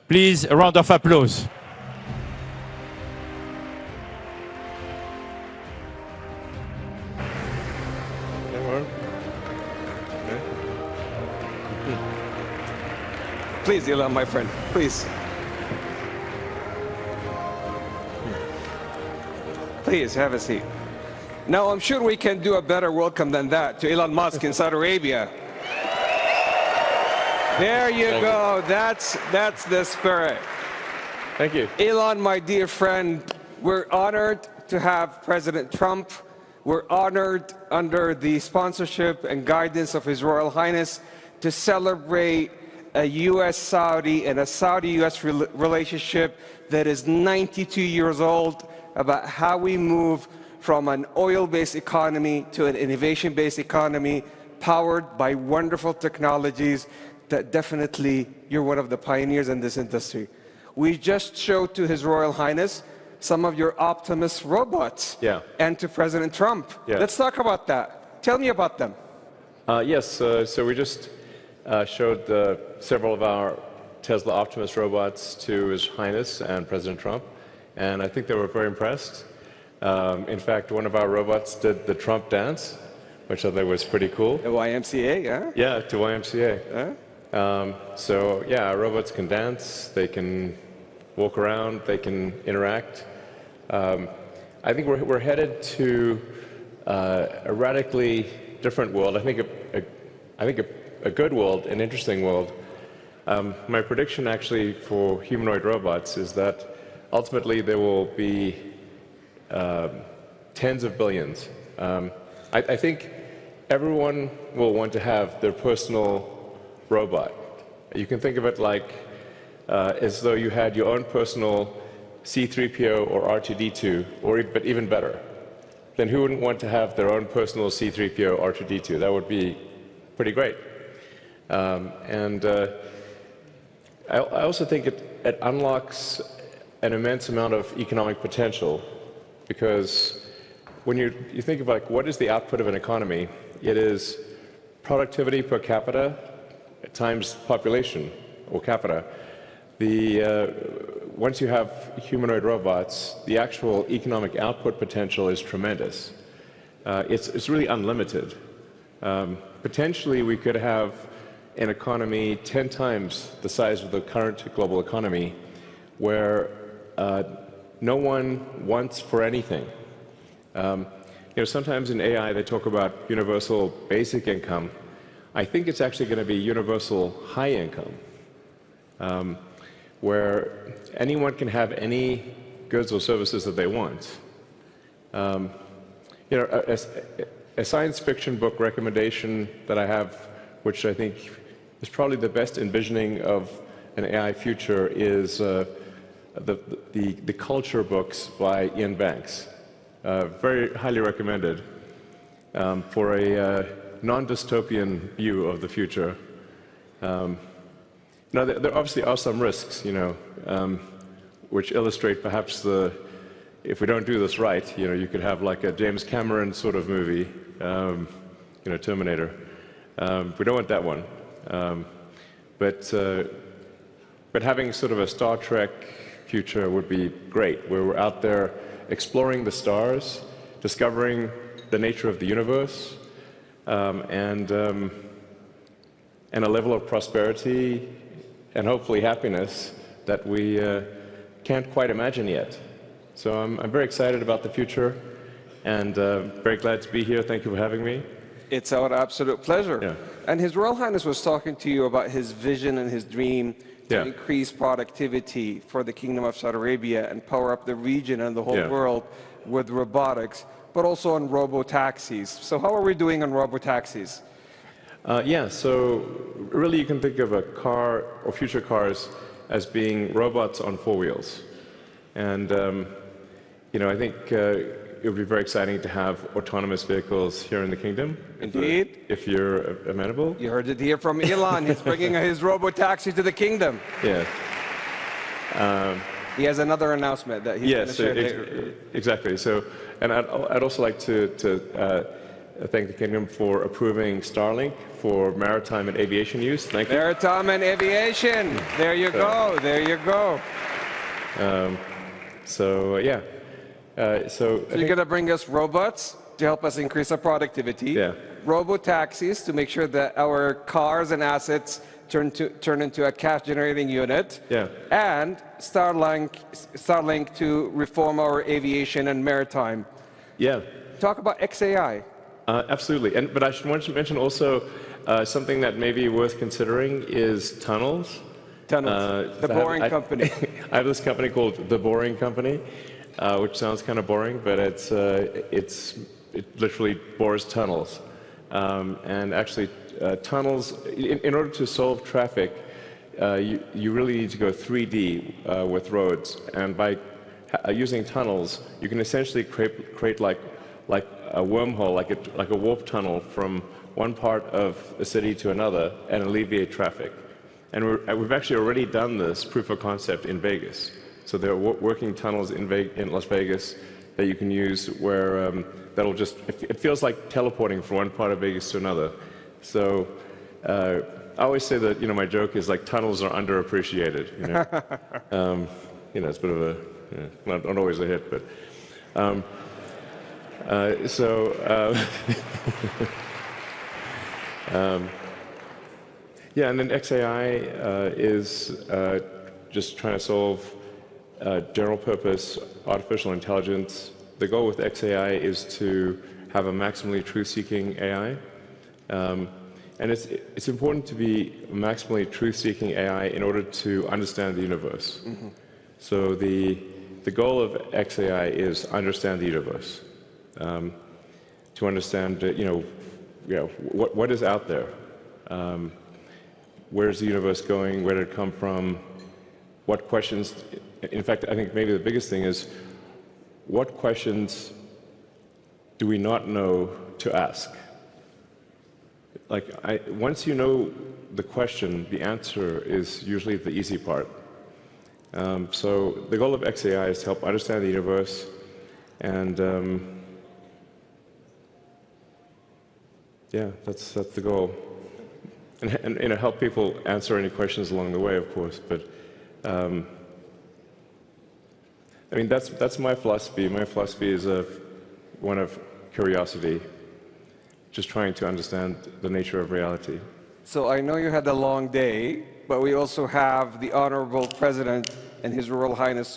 Please, a round of applause. Please, Elon, my friend, please. Please, have a seat. Now, I'm sure we can do a better welcome than that to Elon Musk in Saudi Arabia. There you go. That's the spirit. Thank you. Elon, my dear friend, we're honored to have President Trump. We're honored under the sponsorship and guidance of His Royal Highness to celebrate a U.S.-Saudi and a Saudi-U.S. relationship that is 92 years old, about how we move from an oil-based economy to an innovation-based economy powered by wonderful technologies that definitely you're one of the pioneers in this industry. We just showed to His Royal Highness some of your Optimus robots, and to President Trump. Let's talk about that. Tell me about them. Yes, so we just showed several of our Tesla Optimus robots to His Highness and President Trump, and I think they were very impressed. In fact, one of our robots did the Trump dance, which I thought was pretty cool. The YMCA, yeah? Yeah, to YMCA. So yeah, our robots can dance, they can walk around, they can interact. I think we're headed to a radically different world. I think a good world, an interesting world. My prediction actually for humanoid robots is that ultimately there will be tens of billions. I think everyone will want to have their personal robot. You can think of it like as though you had your own personal C-3PO or R2-D2, but even better. Then who wouldn't want to have their own personal C-3PO or R2-D2? That would be pretty great. I also think it unlocks an immense amount of economic potential, because when you think of like what is the output of an economy, it is productivity per capita times population or capita. Once you have humanoid robots, the actual economic output potential is tremendous. It's really unlimited. Potentially we could have an economy 10 times the size of the current global economy, where no one wants for anything. Sometimes in AI they talk about universal basic income. I think it's actually going to be universal high income, where anyone can have any goods or services that they want. A science fiction book recommendation that I have, which I think is probably the best envisioning of an AI future, is the culture books by Ian Banks. Very highly recommended for a non-dystopian view of the future. Now, there obviously are some risks, which illustrate perhaps if we don't do this right, you could have like a James Cameron sort of movie, Terminator. We don't want that one. But having sort of a Star Trek future would be great, where we're out there exploring the stars, discovering the nature of the universe, and a level of prosperity and hopefully happiness that we can't quite imagine yet. So I'm very excited about the future, and very glad to be here. Thank you for having me. It's our absolute pleasure. Yeah. And His Royal Highness was talking to you about his vision and his dream to increase productivity for the Kingdom of Saudi Arabia and power up the region and the whole world with robotics, but also on robo-taxis. So how are we doing on robo-taxis? So really you can think of a car or future cars as being robots on four wheels. And, I think it would be very exciting to have autonomous vehicles here in the kingdom. Indeed. If you're amenable. You heard it here from Elon. He's bringing his robo-taxi to the kingdom. Yeah. He has another announcement that he's going to share later. Exactly. So, and I'd also like to thank the Kingdom for approving Starlink for maritime and aviation use. Thank you. Maritime and aviation. There you go. There you go. So You're going to bring us robots to help us increase our productivity. Yeah. Robo-taxis to make sure that our cars and assets turn into a cash-generating unit. Yeah. And Starlink to reform our aviation and maritime. Yeah. Talk about XAI. Absolutely. But I should want to mention also something that may be worth considering is tunnels. Tunnels. The Boring Company. I have this company called The Boring Company, which sounds kind of boring, but it literally bores tunnels. And actually, tunnels, in order to solve traffic, you really need to go 3D with roads. And by using tunnels, you can essentially create like a wormhole, like a warp tunnel from one part of a city to another and alleviate traffic. And we've actually already done this proof of concept in Vegas. So there are working tunnels in Las Vegas that you can use where that'll just, it feels like teleporting from one part of Vegas to another. So I always say that, my joke is like tunnels are underappreciated. It's a bit of a, not always a hit, but. Yeah, and then XAI is just trying to solve general purpose artificial intelligence. The goal with XAI is to have a maximally truth-seeking AI. And it's important to be maximally truth-seeking AI in order to understand the universe. Mm-hmm. So the goal of XAI is understand the universe. To understand, what is out there. Where's the universe going? Where did it come from? What questions? In fact, I think maybe the biggest thing is, what questions do we not know to ask? Once you know the question, the answer is usually the easy part. So the goal of XAI is to help understand the universe and yeah, that's the goal. And help people answer any questions along the way, of course. But that's my philosophy. My philosophy is one of curiosity, just trying to understand the nature of reality. So I know you had a long day, but we also have the Honorable President and His Royal Highness